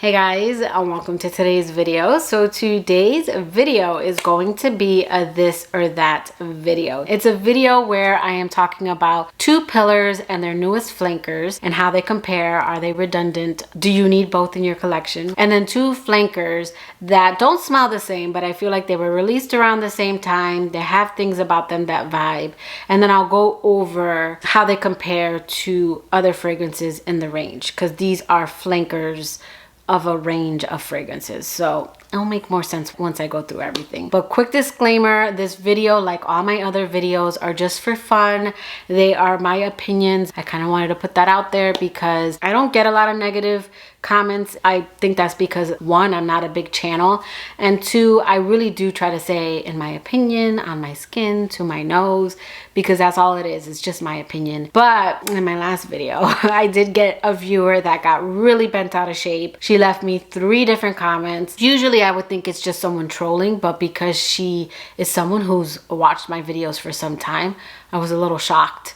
Hey guys, and welcome to today's video. So today's video is going to be a this or that video. It's a video where I am talking about two pillars and their newest flankers and how they compare. Are they redundant? Do you need both in your collection? And then two flankers that don't smell the same, but I feel like they were released around the same time. They have things about them that vibe. And then I'll go over how they compare to other fragrances in the range, because these are flankers of a range of fragrances, so it'll make more sense once I go through everything. But quick disclaimer, this video, like all my other videos, are just for fun. They are my opinions. I kind of wanted to put that out there because I don't get a lot of negative comments. I think that's because, one, I'm not a big channel, and two, I really do try to say in my opinion on my skin to my nose, because that's all it is. It's just my opinion. But in my last video I did get a viewer that got really bent out of shape. She left me 3 different comments. Usually I would think it's just someone trolling, but because she is someone who's watched my videos for some time, I was a little shocked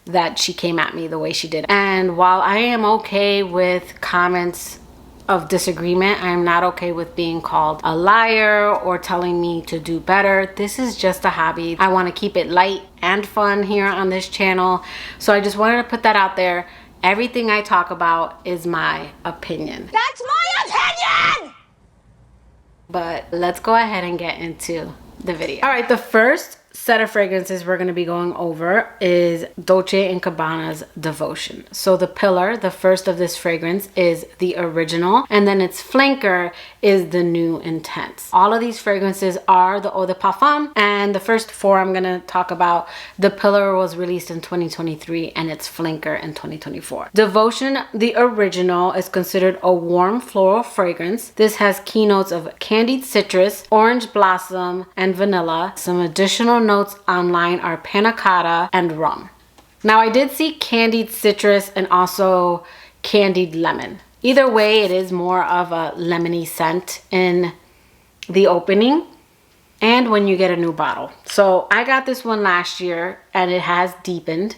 that she came at me the way she did. And while I am okay with comments of disagreement, I'm not okay with being called a liar or telling me to do better. This is just a hobby. I want to keep it light and fun here on this channel, so I just wanted to put that out there. Everything I talk about is my opinion. That's my opinion! But let's go ahead and get into the video. All right, the first set of fragrances we're going to be going over is Dolce & Gabbana's Devotion. So the pillar, the first of this fragrance, is the original, and then its flanker is the new Intense. All of these fragrances are the Eau de Parfum, and the first 4 I'm going to talk about. The pillar was released in 2023 and its flanker in 2024. Devotion, the original, is considered a warm floral fragrance. This has keynotes of candied citrus, orange blossom, and vanilla. Some additional notes online are panna cotta and rum. Now, I did see candied citrus and also candied lemon. Either way, it is more of a lemony scent in the opening and when you get a new bottle. So I got this one last year and it has deepened.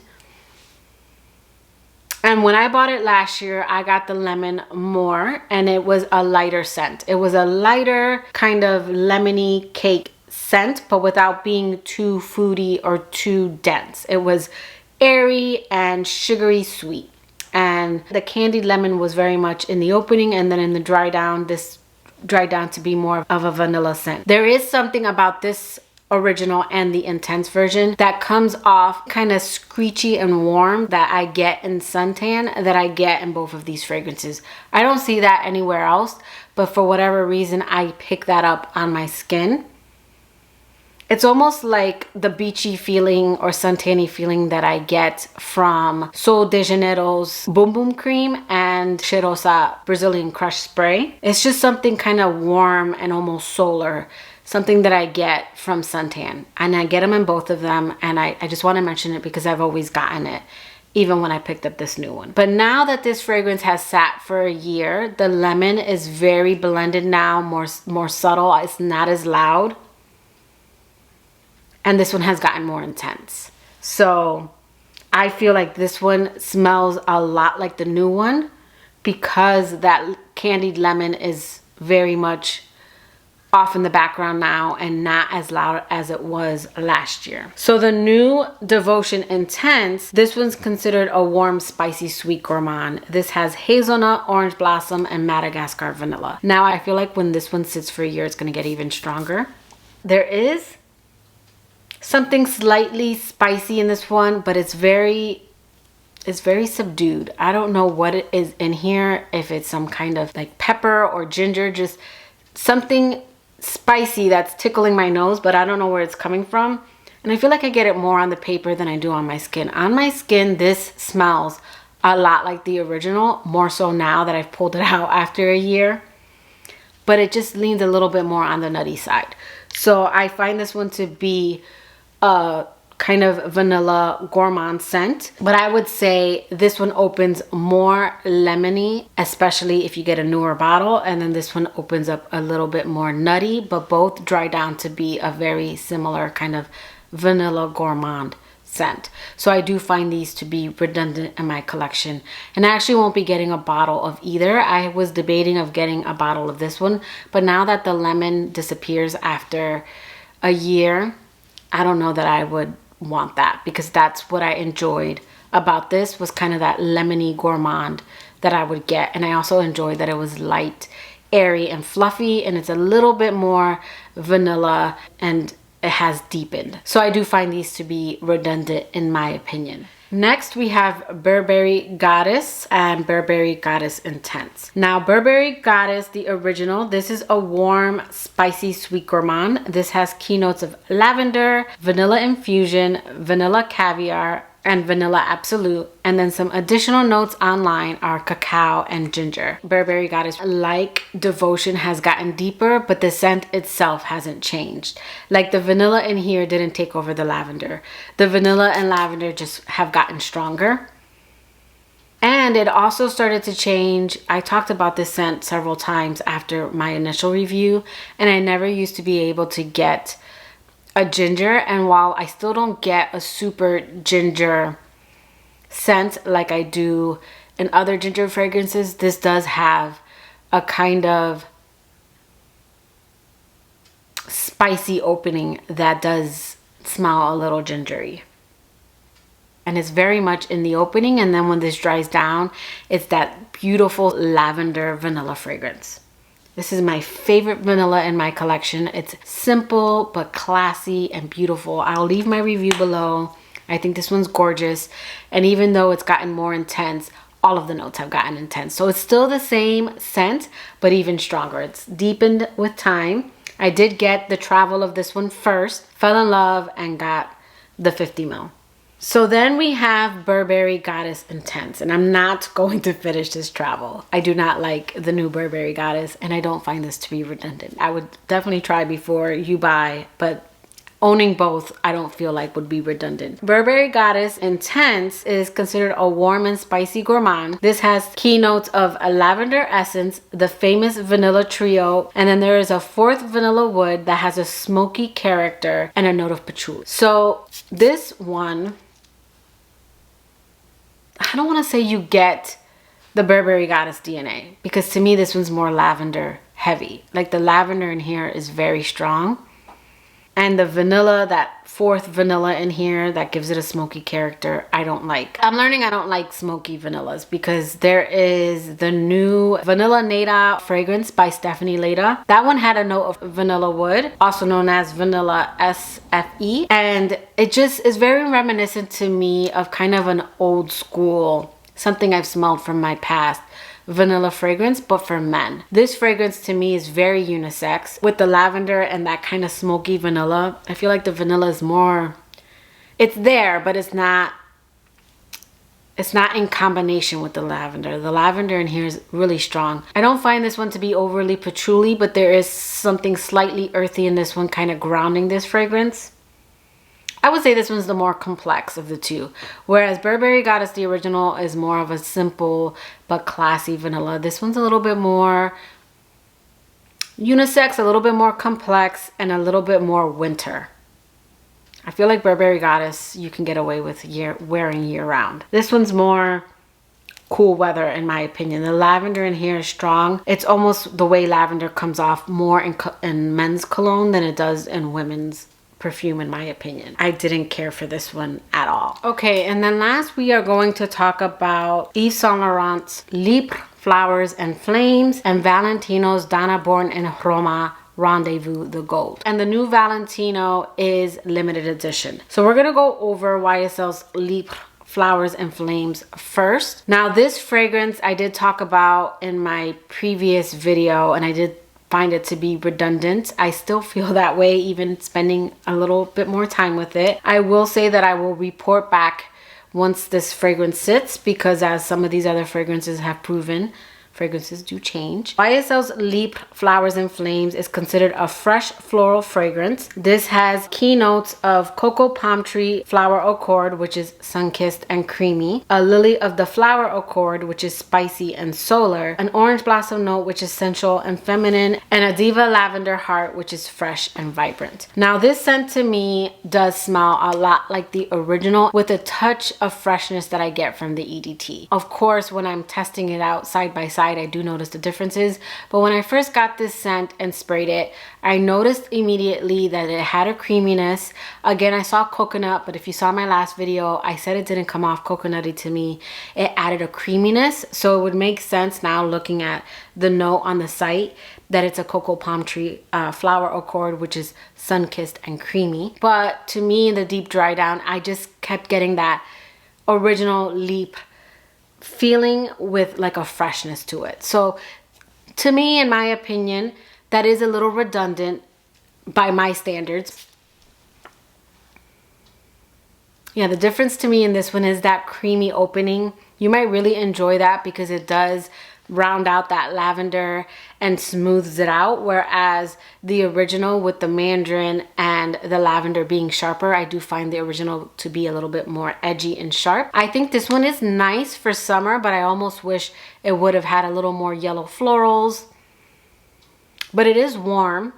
And when I bought it last year, I got the lemon more, and it was a lighter scent. It was a lighter kind of lemony cake scent, but without being too foody or too dense. It was airy and sugary sweet. And the candied lemon was very much in the opening, and then in the dry down, this dried down to be more of a vanilla scent. There is something about this original and the Intense version that comes off kind of screechy and warm that I get in suntan, that I get in both of these fragrances. I don't see that anywhere else, but for whatever reason, I pick that up on my skin. It's almost like the beachy feeling or suntanny feeling that I get from Sol de Janeiro's Boom Boom Cream and Cheirosa Brazilian Crush Spray. It's just something kind of warm and almost solar, something that I get from suntan. And I get them in both of them, and I just want to mention it because I've always gotten it, even when I picked up this new one. But now that this fragrance has sat for a year, the lemon is very blended now, more subtle. It's not as loud. And this one has gotten more intense. So I feel like this one smells a lot like the new one because that candied lemon is very much off in the background now and not as loud as it was last year. So the new Devotion Intense, this one's considered a warm, spicy, sweet gourmand. This has hazelnut, orange blossom, and Madagascar vanilla. Now I feel like when this one sits for a year, it's gonna get even stronger. There is something slightly spicy in this one, but it's very subdued. I don't know what it is in here, if it's some kind of like pepper or ginger, just something spicy that's tickling my nose, but I don't know where it's coming from. And I feel like I get it more on the paper than I do on my skin. On my skin, this smells a lot like the original, more so now that I've pulled it out after a year, but it just leans a little bit more on the nutty side. So I find this one to be a kind of vanilla gourmand scent, but I would say this one opens more lemony, especially if you get a newer bottle, and then this one opens up a little bit more nutty, but both dry down to be a very similar kind of vanilla gourmand scent. So I do find these to be redundant in my collection. And I actually won't be getting a bottle of either. I was debating of getting a bottle of this one, but now that the lemon disappears after a year, I don't know that I would want that, because that's what I enjoyed about this, was kind of that lemony gourmand that I would get. And I also enjoyed that it was light, airy, and fluffy, and it's a little bit more vanilla, and it has deepened. So I do find these to be redundant in my opinion. Next, we have Burberry Goddess and Burberry Goddess Intense. Now, Burberry Goddess, the original, this is a warm, spicy, sweet gourmand. This has keynotes of lavender, vanilla infusion, vanilla caviar, and vanilla absolute. And then some additional notes online are cacao and ginger. Burberry Goddess, like Devotion, has gotten deeper, but the scent itself hasn't changed. Like the vanilla in here didn't take over the lavender. The vanilla and lavender just have gotten stronger. And it also started to change. I talked about this scent several times after my initial review, and I never used to be able to get a ginger. And while I still don't get a super ginger scent like I do in other ginger fragrances, this does have a kind of spicy opening that does smell a little gingery. And it's very much in the opening, and then when this dries down, it's that beautiful lavender vanilla fragrance. This is my favorite vanilla in my collection. It's simple but classy and beautiful. I'll leave my review below. I think this one's gorgeous. And even though it's gotten more intense, all of the notes have gotten intense. So it's still the same scent, but even stronger. It's deepened with time. I did get the travel of this one first, fell in love, and got the 50 ml. So then we have Burberry Goddess Intense, and I'm not going to finish this travel. I do not like the new Burberry Goddess, and I don't find this to be redundant. I would definitely try before you buy, but owning both I don't feel like would be redundant. Burberry Goddess Intense is considered a warm and spicy gourmand. This has keynotes of a lavender essence, the famous vanilla trio, and then there is a fourth vanilla wood that has a smoky character and a note of patchouli. So this one, I don't want to say you get the Burberry Goddess DNA, because to me this one's more lavender heavy. Like the lavender in here is very strong, and the vanilla, that fourth vanilla in here that gives it a smoky character, I don't like. I'm learning I don't like smoky vanillas, because there is the new Vanilla Nada fragrance by Stephanie Leda. That one had a note of vanilla wood, also known as vanilla SFE, and it just is very reminiscent to me of kind of an old school, something I've smelled from my past, vanilla fragrance, but for men. This fragrance to me is very unisex with the lavender and that kind of smoky vanilla. I feel like the vanilla is more, it's there, but it's not in combination with the lavender. The lavender in here is really strong. I don't find this one to be overly patchouli, but there is something slightly earthy in this one, kind of grounding this fragrance. I would say this one's the more complex of the two, whereas Burberry Goddess, the original, is more of a simple but classy vanilla. This one's a little bit more unisex, a little bit more complex, and a little bit more winter. I feel like Burberry Goddess you can get away with wearing year-round. This one's more cool weather in my opinion. The lavender in here is strong. It's almost the way lavender comes off more in men's cologne than it does in women's perfume in my opinion. I didn't care for this one at all. Okay, and then last we are going to talk about Yves Saint Laurent's Libre Flowers and Flames and Valentino's Donna Born in Roma Rendezvous the Gold. And the new Valentino is limited edition. So we're gonna go over YSL's Libre Flowers and Flames first. Now this fragrance I did talk about in my previous video, and I did find it to be redundant. I still feel that way even spending a little bit more time with it. I will say that I will report back once this fragrance sits, because as some of these other fragrances have proven fragrances do change. YSL's Libre Flowers and Flames is considered a fresh floral fragrance. This has keynotes of cocoa palm tree flower accord, which is sun-kissed and creamy, a lily of the flower accord, which is spicy and solar, an orange blossom note, which is sensual and feminine, and a diva lavender heart, which is fresh and vibrant. Now this scent to me does smell a lot like the original, with a touch of freshness that I get from the EDT. Of course, when I'm testing it out side by side, I do notice the differences, but when I first got this scent and sprayed it, I noticed immediately that it had a creaminess. Again, I saw coconut, but if you saw my last video, I said it didn't come off coconutty to me. It added a creaminess, so it would make sense now looking at the note on the site that it's a cocoa palm tree flower accord, which is sun-kissed and creamy. But to me, in the deep dry down, I just kept getting that original Libre feeling with like a freshness to it. So to me, in my opinion, that is a little redundant by my standards. Yeah, the difference to me in this one is that creamy opening. You might really enjoy that because it does round out that lavender and smooths it out, whereas the original with the mandarin and the lavender being sharper, I do find the original to be a little bit more edgy and sharp. I think this one is nice for summer, but I almost wish it would have had a little more yellow florals. But it is warm.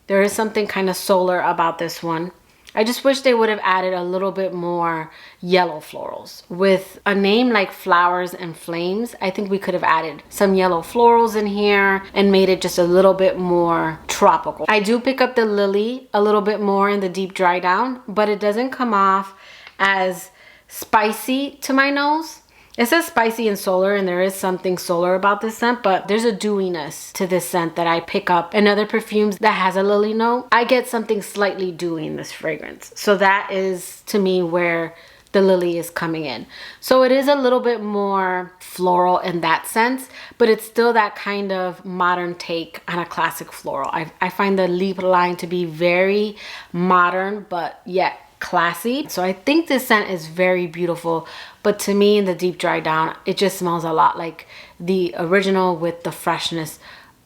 There is something kind of solar about this one. I just wish they would have added a little bit more yellow florals. With a name like Flowers and Flames, I think we could have added some yellow florals in here and made it just a little bit more tropical. I do pick up the lily a little bit more in the deep dry down, but it doesn't come off as spicy to my nose. It says spicy and solar, and there is something solar about this scent, but there's a dewiness to this scent that I pick up in other perfumes that has a lily note. I get something slightly dewy in this fragrance. So that is, to me, where the lily is coming in. So it is a little bit more floral in that sense, but it's still that kind of modern take on a classic floral. I find the Libre line to be very modern, but yet classy. So I think this scent is very beautiful, but to me, in the deep dry down, it just smells a lot like the original with the freshness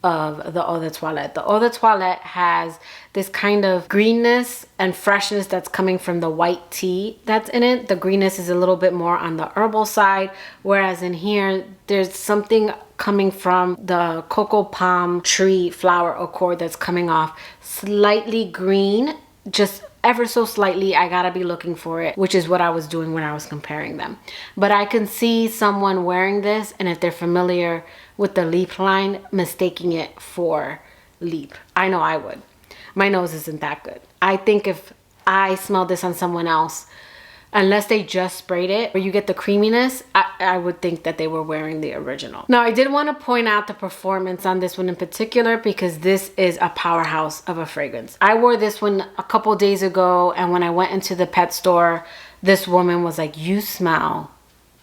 of the Eau de Toilette. The Eau de Toilette has this kind of greenness and freshness that's coming from the white tea that's in it. The greenness is a little bit more on the herbal side, whereas in here, there's something coming from the cocoa palm tree flower accord that's coming off slightly green, just ever so slightly. I gotta be looking for it, which is what I was doing when I was comparing them. But I can see someone wearing this, and if they're familiar with the Libre line, mistaking it for Libre. I know I would. My nose isn't that good. I think if I smelled this on someone else, unless they just sprayed it, where you get the creaminess, I would think that they were wearing the original. Now, I did want to point out the performance on this one in particular, because this is a powerhouse of a fragrance. I wore this one a couple days ago, and when I went into the pet store, this woman was like, "You smell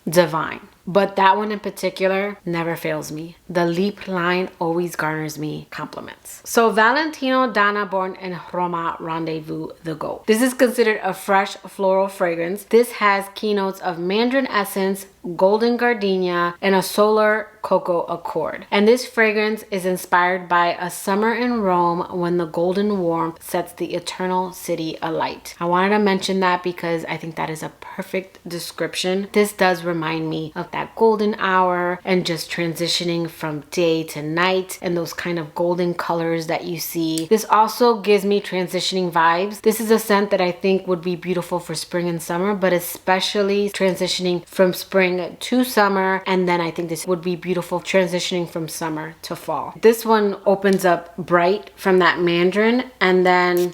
divine." But that one in particular never fails me. The Libre line always garners me compliments. So Valentino, Donna Born, and Roma Rendezvous the Goat. This is considered a fresh floral fragrance. This has keynotes of mandarin essence, golden gardenia, and a solar cocoa accord. And this fragrance is inspired by a summer in Rome when the golden warmth sets the eternal city alight. I wanted to mention that because I think that is a perfect description. This does remind me of that golden hour and just transitioning from day to night and those kind of golden colors that you see. This also gives me transitioning vibes. This is a scent that I think would be beautiful for spring and summer, but especially transitioning from spring to summer, and then I think this would be beautiful transitioning from summer to fall. This one opens up bright from that mandarin, and then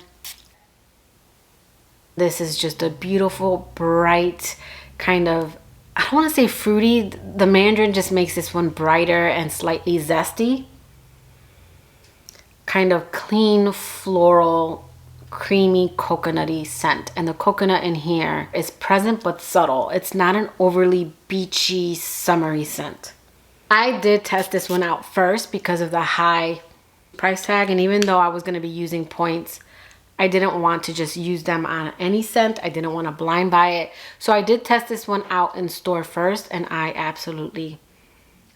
this is just a beautiful bright kind of, I don't want to say fruity. The mandarin just makes this one brighter and slightly zesty. Kind of clean floral, creamy coconutty scent, and the coconut in here is present but subtle. It's not an overly beachy summery scent. I did test this one out first because of the high price tag, and even though I was going to be using points, I didn't want to just use them on any scent. I didn't want to blind buy it, so I did test this one out in store first, and I absolutely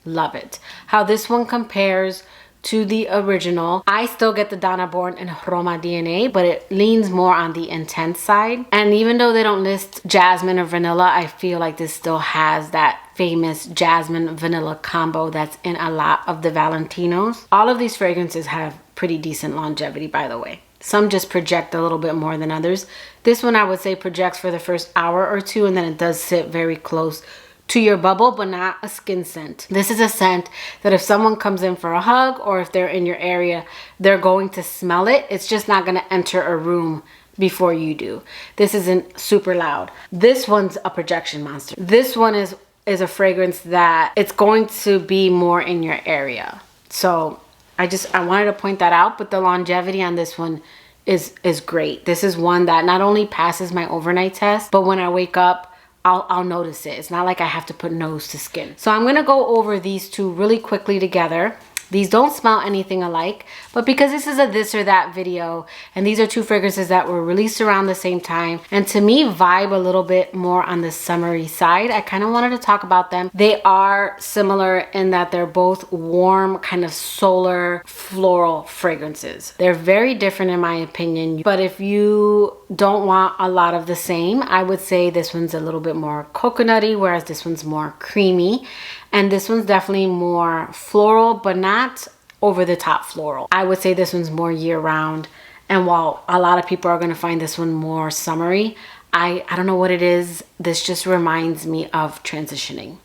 love it. How this one compares to the original, I still get the Donna Born and Roma DNA, but it leans more on the intense side. And even though they don't list jasmine or vanilla, I feel like this still has that famous jasmine vanilla combo that's in a lot of the Valentinos. All of these fragrances have pretty decent longevity, by the way. Some just project a little bit more than others. This one I would say projects for the first hour or two, and then it does sit very close to your bubble, but not a skin scent. This is a scent that if someone comes in for a hug or if they're in your area, they're going to smell it. It's just not going to enter a room before you do. This isn't super loud. This one's a projection monster. This one is a fragrance that it's going to be more in your area. So I wanted to point that out, but the longevity on this one is great. This is one that not only passes my overnight test, but when I wake up, I'll notice it. It's not like I have to put nose to skin. So I'm gonna go over these two really quickly together. These don't smell anything alike, but because this is a this or that video, and these are two fragrances that were released around the same time, and to me vibe a little bit more on the summery side, I kind of wanted to talk about them. They are similar in that they're both warm, kind of solar, floral fragrances. They're very different in my opinion, but if you don't want a lot of the same, I would say this one's a little bit more coconutty, whereas this one's more creamy. And this one's definitely more floral, but not over the top floral. I would say this one's more year round. And while a lot of people are gonna find this one more summery, I don't know what it is. This just reminds me of transitioning.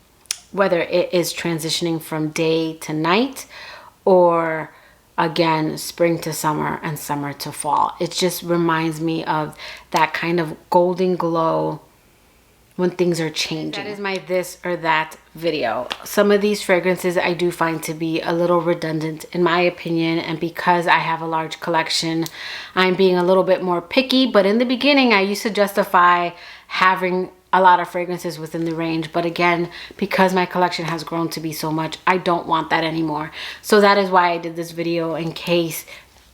Whether it is transitioning from day to night or again, spring to summer and summer to fall. It just reminds me of that kind of golden glow when things are changing. That is my this or that video. Some of these fragrances I do find to be a little redundant in my opinion, and because I have a large collection, I'm being a little bit more picky. But in the beginning, I used to justify having a lot of fragrances within the range, but again, because my collection has grown to be so much, I don't want that anymore. So that is why I did this video, in case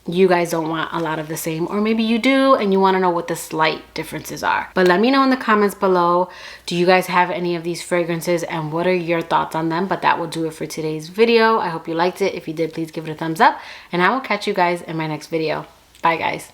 you guys don't want a lot of the same, or maybe you do and you want to know what the slight differences are. But let me know in the comments below, do you guys have any of these fragrances and what are your thoughts on them? But that will do it for today's video. I hope you liked it. If you did, please give it a thumbs up, and I will catch you guys in my next video. Bye guys.